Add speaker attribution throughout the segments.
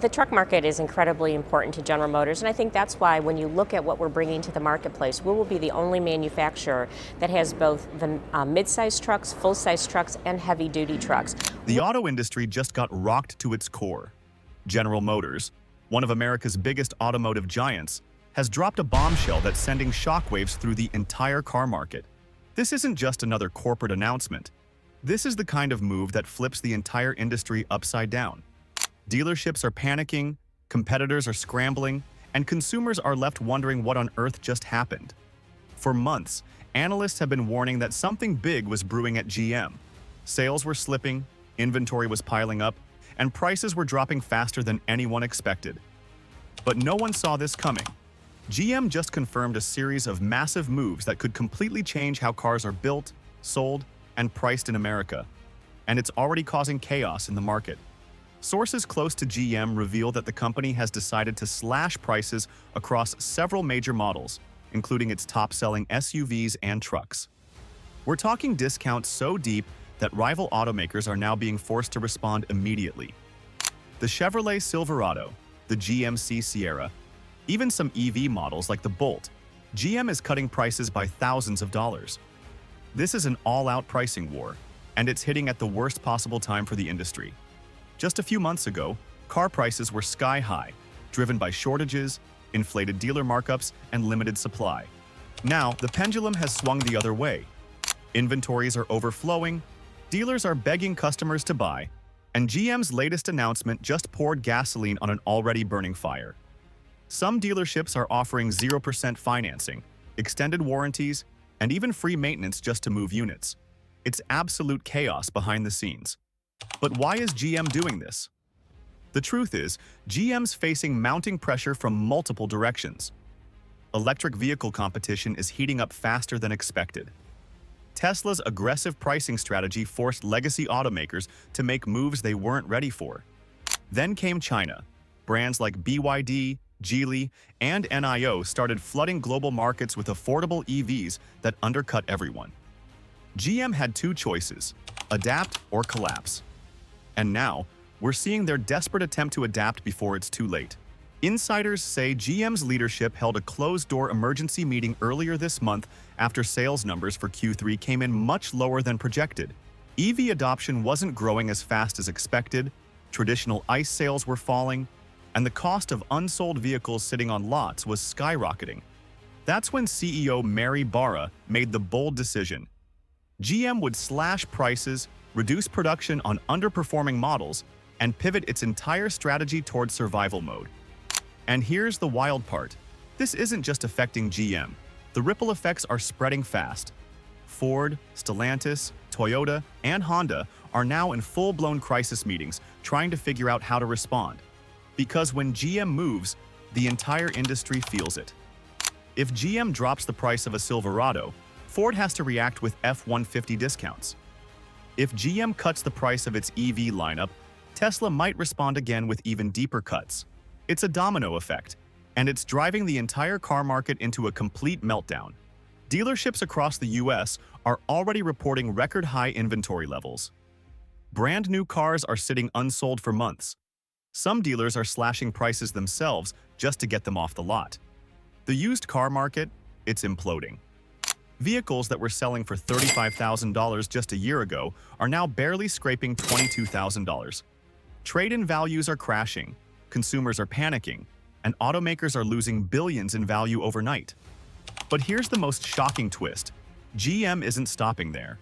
Speaker 1: The truck market is incredibly important to General Motors, and I think that's why when you look at what we're bringing to the marketplace, we will be the only manufacturer that has both the mid-size trucks, full-size trucks, and heavy-duty trucks.
Speaker 2: The auto industry just got rocked to its core. General Motors, one of America's biggest automotive giants, has dropped a bombshell that's sending shockwaves through the entire car market. This isn't just another corporate announcement. This is the kind of move that flips the entire industry upside down. Dealerships are panicking, competitors are scrambling, and consumers are left wondering what on earth just happened. For months, analysts have been warning that something big was brewing at GM. Sales were slipping, inventory was piling up, and prices were dropping faster than anyone expected. But no one saw this coming. GM just confirmed a series of massive moves that could completely change how cars are built, sold, and priced in America. And it's already causing chaos in the market. Sources close to GM reveal that the company has decided to slash prices across several major models, including its top-selling SUVs and trucks. We're talking discounts so deep that rival automakers are now being forced to respond immediately. The Chevrolet Silverado, the GMC Sierra, even some EV models like the Bolt, GM is cutting prices by thousands of dollars. This is an all-out pricing war, and it's hitting at the worst possible time for the industry. Just a few months ago, car prices were sky-high, driven by shortages, inflated dealer markups, and limited supply. Now, the pendulum has swung the other way. Inventories are overflowing, dealers are begging customers to buy, and GM's latest announcement just poured gasoline on an already burning fire. Some dealerships are offering 0% financing, extended warranties, and even free maintenance just to move units. It's absolute chaos behind the scenes. But why is GM doing this? The truth is, GM's facing mounting pressure from multiple directions. Electric vehicle competition is heating up faster than expected. Tesla's aggressive pricing strategy forced legacy automakers to make moves they weren't ready for. Then came China. Brands like BYD, Geely, and NIO started flooding global markets with affordable EVs that undercut everyone. GM had two choices: adapt or collapse. And now, we're seeing their desperate attempt to adapt before it's too late. Insiders say GM's leadership held a closed-door emergency meeting earlier this month after sales numbers for Q3 came in much lower than projected. EV adoption wasn't growing as fast as expected, traditional ICE sales were falling, and the cost of unsold vehicles sitting on lots was skyrocketing. That's when CEO Mary Barra made the bold decision. GM would slash prices, reduce production on underperforming models, and pivot its entire strategy toward survival mode. And here's the wild part. This isn't just affecting GM. The ripple effects are spreading fast. Ford, Stellantis, Toyota, and Honda are now in full-blown crisis meetings trying to figure out how to respond. Because when GM moves, the entire industry feels it. If GM drops the price of a Silverado, Ford has to react with F-150 discounts. If GM cuts the price of its EV lineup, Tesla might respond again with even deeper cuts. It's a domino effect, and it's driving the entire car market into a complete meltdown. Dealerships across the US are already reporting record-high inventory levels. Brand new cars are sitting unsold for months. Some dealers are slashing prices themselves just to get them off the lot. The used car market, it's imploding. Vehicles that were selling for $35,000 just a year ago are now barely scraping $22,000. Trade-in values are crashing, consumers are panicking, and automakers are losing billions in value overnight. But here's the most shocking twist. GM isn't stopping there.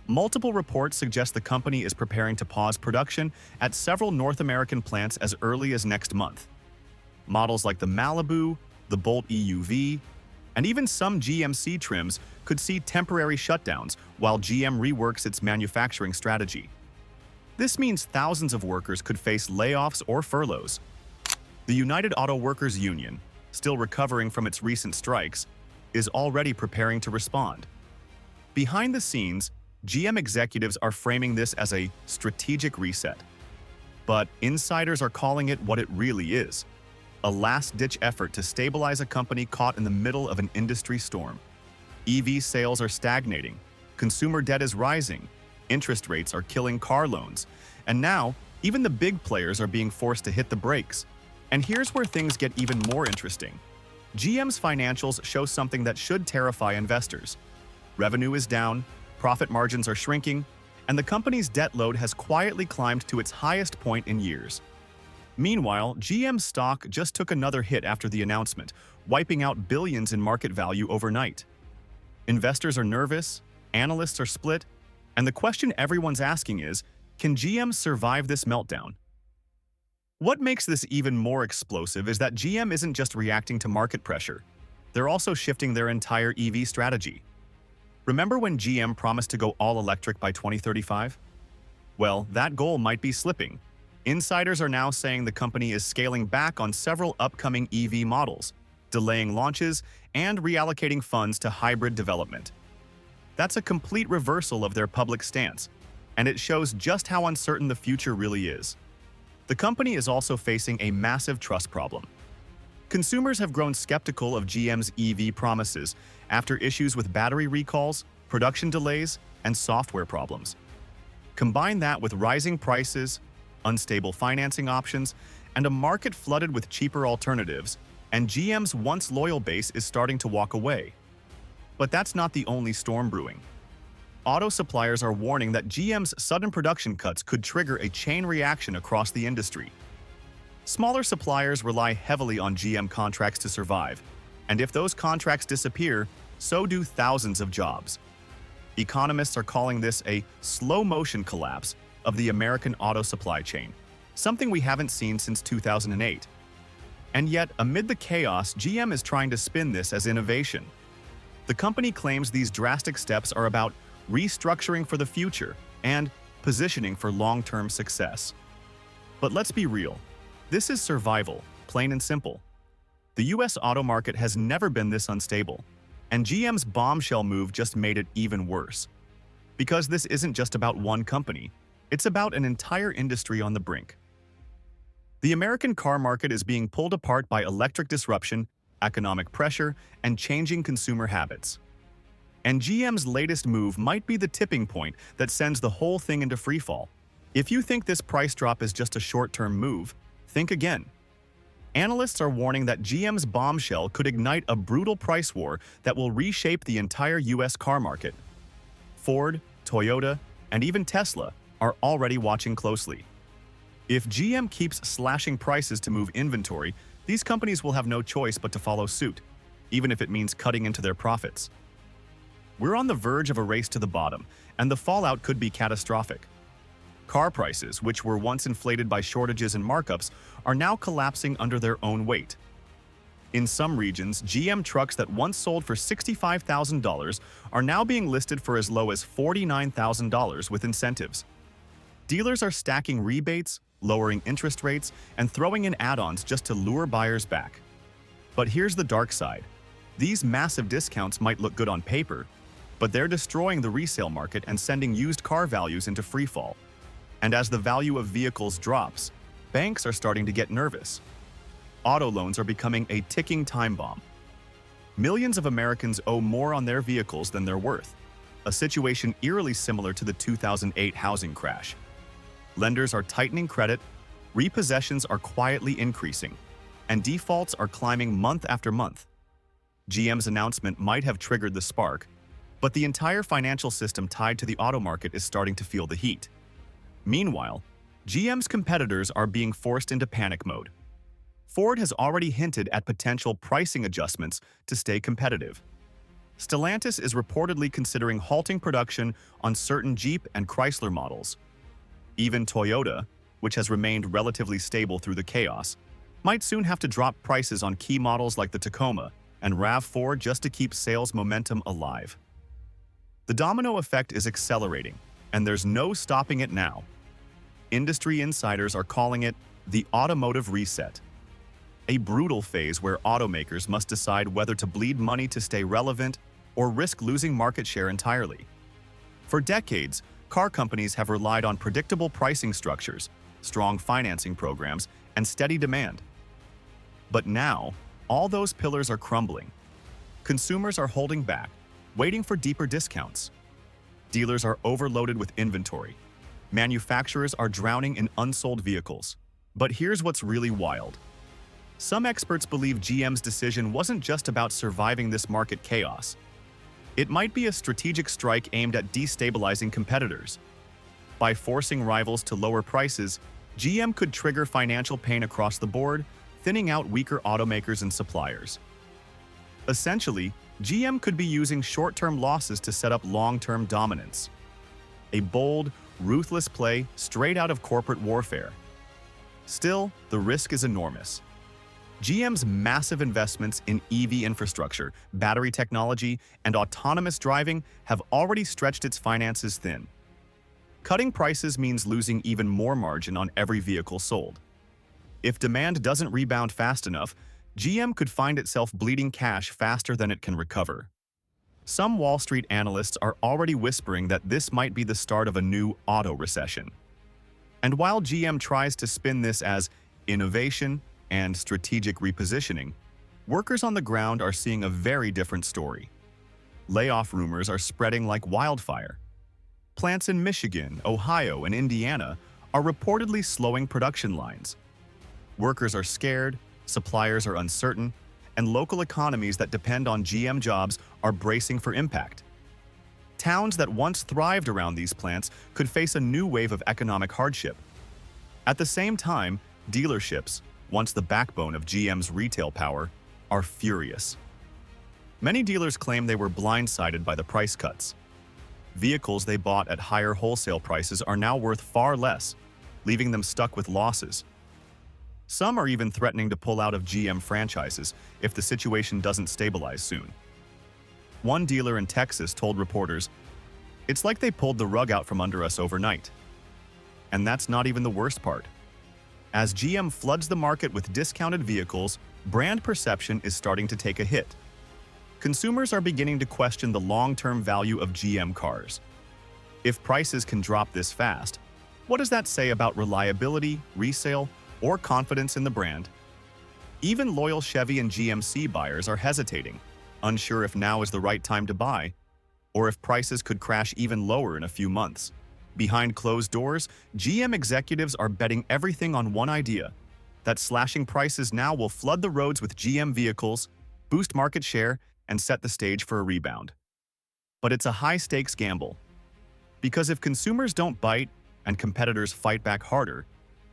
Speaker 2: Multiple reports suggest the company is preparing to pause production at several North American plants as early as next month. Models like the Malibu, the Bolt EUV, and even some GMC trims could see temporary shutdowns while GM reworks its manufacturing strategy. This means thousands of workers could face layoffs or furloughs. The United Auto Workers Union, still recovering from its recent strikes, is already preparing to respond. Behind the scenes, GM executives are framing this as a strategic reset. But insiders are calling it what it really is: a last-ditch effort to stabilize a company caught in the middle of an industry storm. EV sales are stagnating, consumer debt is rising, interest rates are killing car loans, and now Even the big players are being forced to hit the brakes. And here's where things get even more interesting. GM's financials show something that should terrify investors. Revenue is down, profit margins are shrinking, and the company's debt load has quietly climbed to its highest point in years. Meanwhile, GM's stock just took another hit after the announcement, wiping out billions in market value overnight. Investors are nervous, analysts are split, and the question everyone's asking is, can GM survive this meltdown? What makes this even more explosive is that GM isn't just reacting to market pressure. They're also shifting their entire EV strategy. Remember when GM promised to go all-electric by 2035? Well, that goal might be slipping. Insiders are now saying the company is scaling back on several upcoming EV models, delaying launches, and reallocating funds to hybrid development. That's a complete reversal of their public stance, and it shows just how uncertain the future really is. The company is also facing a massive trust problem. Consumers have grown skeptical of GM's EV promises after issues with battery recalls, production delays, and software problems. Combine that with rising prices, unstable financing options, and a market flooded with cheaper alternatives, and GM's once loyal base is starting to walk away. But that's not the only storm brewing. Auto suppliers are warning that GM's sudden production cuts could trigger a chain reaction across the industry. Smaller suppliers rely heavily on GM contracts to survive, and if those contracts disappear, so do thousands of jobs. Economists are calling this a slow-motion collapse of the American auto supply chain, something we haven't seen since 2008. And yet, amid the chaos, GM is trying to spin this as innovation. The company claims these drastic steps are about restructuring for the future and positioning for long-term success. But let's be real. This is survival, plain and simple. The US auto market has never been this unstable, and GM's bombshell move just made it even worse. Because this isn't just about one company, it's about an entire industry on the brink. The American car market is being pulled apart by electric disruption, economic pressure, and changing consumer habits. And GM's latest move might be the tipping point that sends the whole thing into freefall. If you think this price drop is just a short-term move, think again. Analysts are warning that GM's bombshell could ignite a brutal price war that will reshape the entire US car market. Ford, Toyota, and even Tesla are already watching closely. If GM keeps slashing prices to move inventory, these companies will have no choice but to follow suit, even if it means cutting into their profits. We're on the verge of a race to the bottom, and the fallout could be catastrophic. Car prices, which were once inflated by shortages and markups, are now collapsing under their own weight. In some regions, GM trucks that once sold for $65,000 are now being listed for as low as $49,000 with incentives. Dealers are stacking rebates, lowering interest rates, and throwing in add-ons just to lure buyers back. But here's the dark side. These massive discounts might look good on paper, but they're destroying the resale market and sending used car values into freefall. And as the value of vehicles drops, banks are starting to get nervous. Auto loans are becoming a ticking time bomb. Millions of Americans owe more on their vehicles than they're worth, a situation eerily similar to the 2008 housing crash. Lenders are tightening credit, repossessions are quietly increasing, and defaults are climbing month after month. GM's announcement might have triggered the spark, but the entire financial system tied to the auto market is starting to feel the heat. Meanwhile, GM's competitors are being forced into panic mode. Ford has already hinted at potential pricing adjustments to stay competitive. Stellantis is reportedly considering halting production on certain Jeep and Chrysler models. Even Toyota, which has remained relatively stable through the chaos, might soon have to drop prices on key models like the Tacoma and RAV4 just to keep sales momentum alive. The domino effect is accelerating, and there's no stopping it now. Industry insiders are calling it the automotive reset, a brutal phase where automakers must decide whether to bleed money to stay relevant or risk losing market share entirely. For decades, car companies have relied on predictable pricing structures, strong financing programs, and steady demand. But now, all those pillars are crumbling. Consumers are holding back, waiting for deeper discounts. Dealers are overloaded with inventory, manufacturers are drowning in unsold vehicles. But here's what's really wild. Some experts believe GM's decision wasn't just about surviving this market chaos. It might be a strategic strike aimed at destabilizing competitors. By forcing rivals to lower prices, GM could trigger financial pain across the board, thinning out weaker automakers and suppliers. Essentially, GM could be using short-term losses to set up long-term dominance. A bold, ruthless play straight out of corporate warfare. Still, the risk is enormous. GM's massive investments in EV infrastructure, battery technology, and autonomous driving have already stretched its finances thin. Cutting prices means losing even more margin on every vehicle sold. If demand doesn't rebound fast enough, GM could find itself bleeding cash faster than it can recover. Some Wall Street analysts are already whispering that this might be the start of a new auto recession. And while GM tries to spin this as innovation and strategic repositioning, workers on the ground are seeing a very different story. Layoff rumors are spreading like wildfire. Plants in Michigan, Ohio, and Indiana are reportedly slowing production lines. Workers are scared, suppliers are uncertain, and local economies that depend on GM jobs are bracing for impact. Towns that once thrived around these plants could face a new wave of economic hardship. At the same time, dealerships, once the backbone of GM's retail power, are furious. Many dealers claim they were blindsided by the price cuts. Vehicles they bought at higher wholesale prices are now worth far less, leaving them stuck with losses. Some are even threatening to pull out of GM franchises if the situation doesn't stabilize soon. One dealer in Texas told reporters, "It's like they pulled the rug out from under us overnight." And that's not even the worst part. As GM floods the market with discounted vehicles, brand perception is starting to take a hit. Consumers are beginning to question the long-term value of GM cars. If prices can drop this fast, what does that say about reliability, resale, or confidence in the brand? Even loyal Chevy and GMC buyers are hesitating, unsure if now is the right time to buy, or if prices could crash even lower in a few months. Behind closed doors, GM executives are betting everything on one idea: that slashing prices now will flood the roads with GM vehicles, boost market share, and set the stage for a rebound. But it's a high-stakes gamble. Because if consumers don't bite and competitors fight back harder,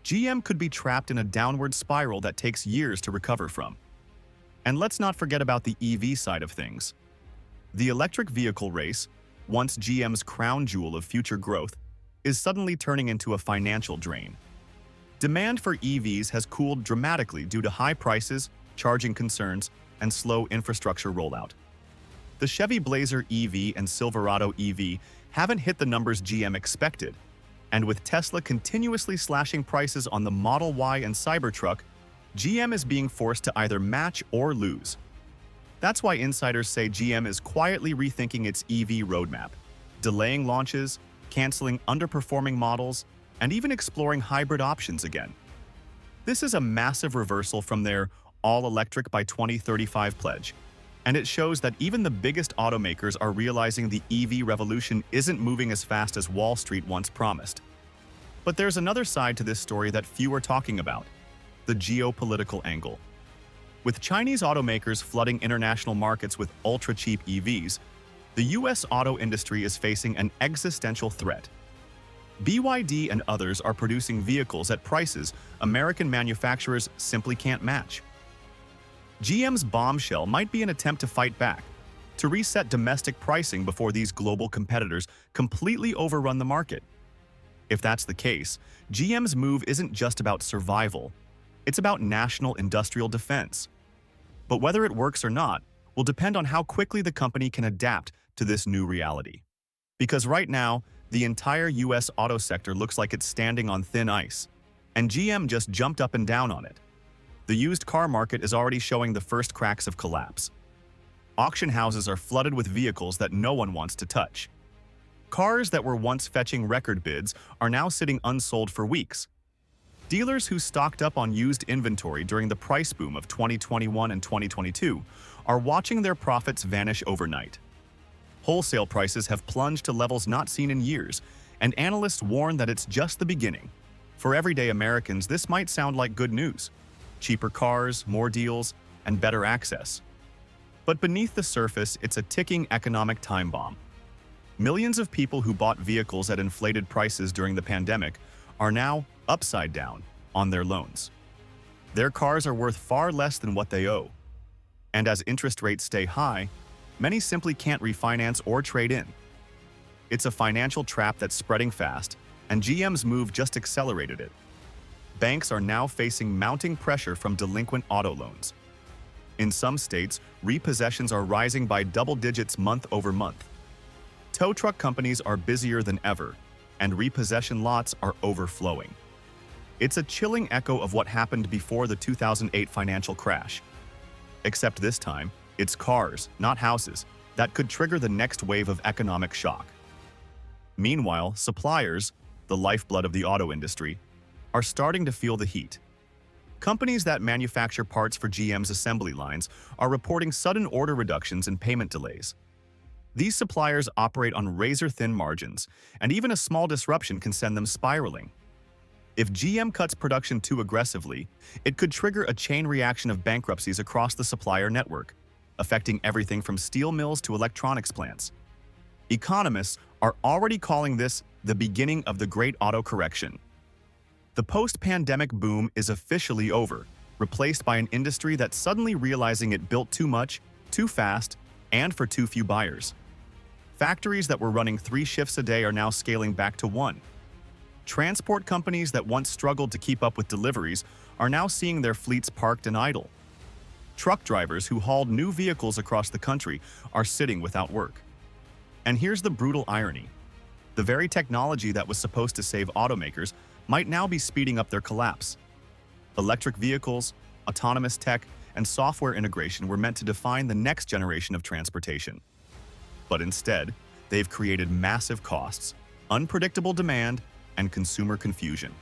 Speaker 2: GM could be trapped in a downward spiral that takes years to recover from. And let's not forget about the EV side of things. The electric vehicle race, once GM's crown jewel of future growth, is suddenly turning into a financial drain. Demand for EVs has cooled dramatically due to high prices, charging concerns, and slow infrastructure rollout. The Chevy Blazer EV and Silverado EV haven't hit the numbers GM expected, and with Tesla continuously slashing prices on the Model Y and Cybertruck, GM is being forced to either match or lose. That's why insiders say GM is quietly rethinking its EV roadmap, delaying launches, canceling underperforming models, and even exploring hybrid options again. This is a massive reversal from their all-electric by 2035 pledge, and it shows that even the biggest automakers are realizing the EV revolution isn't moving as fast as Wall Street once promised. But there's another side to this story that few are talking about: the geopolitical angle. With Chinese automakers flooding international markets with ultra-cheap EVs, the US auto industry is facing an existential threat. BYD and others are producing vehicles at prices American manufacturers simply can't match. GM's bombshell might be an attempt to fight back, to reset domestic pricing before these global competitors completely overrun the market. If that's the case, GM's move isn't just about survival, it's about national industrial defense. But whether it works or not will depend on how quickly the company can adapt to this new reality. Because right now, the entire US auto sector looks like it's standing on thin ice, and GM just jumped up and down on it. The used car market is already showing the first cracks of collapse. Auction houses are flooded with vehicles that no one wants to touch. Cars that were once fetching record bids are now sitting unsold for weeks. Dealers who stocked up on used inventory during the price boom of 2021 and 2022 are watching their profits vanish overnight. Wholesale prices have plunged to levels not seen in years, and analysts warn that it's just the beginning. For everyday Americans, this might sound like good news: cheaper cars, more deals, and better access. But beneath the surface, it's a ticking economic time bomb. Millions of people who bought vehicles at inflated prices during the pandemic are now upside down on their loans. Their cars are worth far less than what they owe. And as interest rates stay high, many simply can't refinance or trade in. It's a financial trap that's spreading fast, and GM's move just accelerated it. Banks are now facing mounting pressure from delinquent auto loans. In some states, repossessions are rising by double digits month over month. Tow truck companies are busier than ever, and repossession lots are overflowing. It's a chilling echo of what happened before the 2008 financial crash. Except this time, it's cars, not houses, that could trigger the next wave of economic shock. Meanwhile, suppliers, the lifeblood of the auto industry, are starting to feel the heat. Companies that manufacture parts for GM's assembly lines are reporting sudden order reductions and payment delays. These suppliers operate on razor-thin margins, and even a small disruption can send them spiraling. If GM cuts production too aggressively, it could trigger a chain reaction of bankruptcies across the supplier network, affecting everything from steel mills to electronics plants. Economists are already calling this the beginning of the Great Auto Correction. The post-pandemic boom is officially over, replaced by an industry that's suddenly realizing it built too much, too fast, and for too few buyers. Factories that were running 3 shifts a day are now scaling back to 1. Transport companies that once struggled to keep up with deliveries are now seeing their fleets parked and idle. Truck drivers who hauled new vehicles across the country are sitting without work. And here's the brutal irony: the very technology that was supposed to save automakers might now be speeding up their collapse. Electric vehicles, autonomous tech, and software integration were meant to define the next generation of transportation. But instead, they've created massive costs, unpredictable demand, and consumer confusion.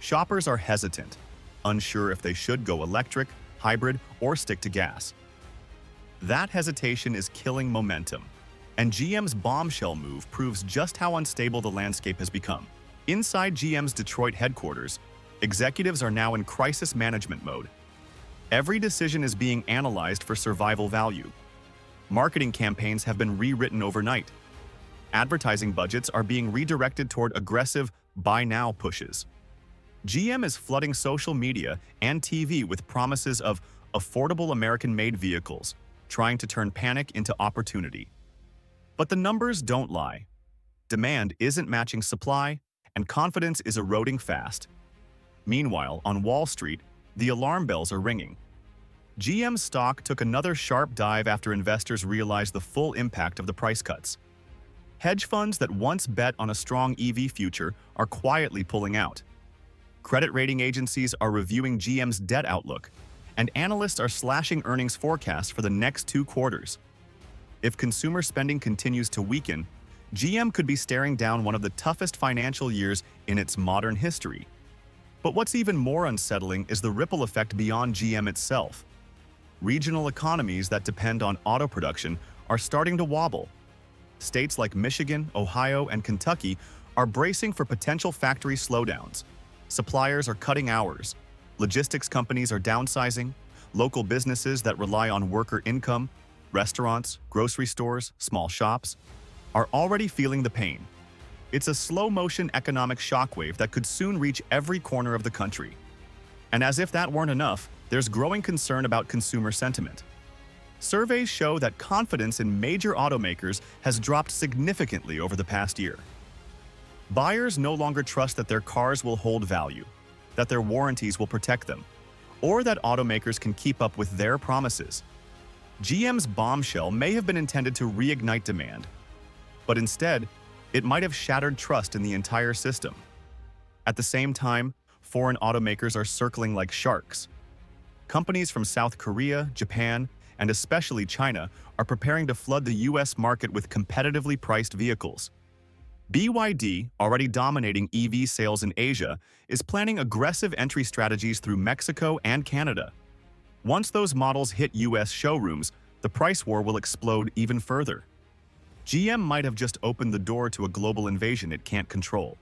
Speaker 2: Shoppers are hesitant, unsure if they should go electric, hybrid, or stick to gas. That hesitation is killing momentum, and GM's bombshell move proves just how unstable the landscape has become. Inside GM's Detroit headquarters, executives are now in crisis management mode. Every decision is being analyzed for survival value. Marketing campaigns have been rewritten overnight. Advertising budgets are being redirected toward aggressive buy now pushes. GM is flooding social media and TV with promises of affordable American-made vehicles, trying to turn panic into opportunity. But the numbers don't lie. Demand isn't matching supply, and confidence is eroding fast. Meanwhile, on Wall Street, the alarm bells are ringing. GM stock took another sharp dive after investors realized the full impact of the price cuts. Hedge funds that once bet on a strong EV future are quietly pulling out. Credit rating agencies are reviewing GM's debt outlook, and analysts are slashing earnings forecasts for the next 2 quarters. If consumer spending continues to weaken, GM could be staring down one of the toughest financial years in its modern history. But what's even more unsettling is the ripple effect beyond GM itself. Regional economies that depend on auto production are starting to wobble. States like Michigan, Ohio, and Kentucky are bracing for potential factory slowdowns. Suppliers are cutting hours. Logistics companies are downsizing. Local businesses that rely on worker income, restaurants, grocery stores, small shops, are already feeling the pain. It's a slow-motion economic shockwave that could soon reach every corner of the country. And as if that weren't enough, there's growing concern about consumer sentiment. Surveys show that confidence in major automakers has dropped significantly over the past year. Buyers no longer trust that their cars will hold value, that their warranties will protect them, or that automakers can keep up with their promises. GM's bombshell may have been intended to reignite demand, but instead, it might have shattered trust in the entire system. At the same time, foreign automakers are circling like sharks. Companies from South Korea, Japan, and especially China are preparing to flood the US market with competitively priced vehicles. BYD, already dominating EV sales in Asia, is planning aggressive entry strategies through Mexico and Canada. Once those models hit US showrooms, the price war will explode even further. GM might have just opened the door to a global invasion it can't control.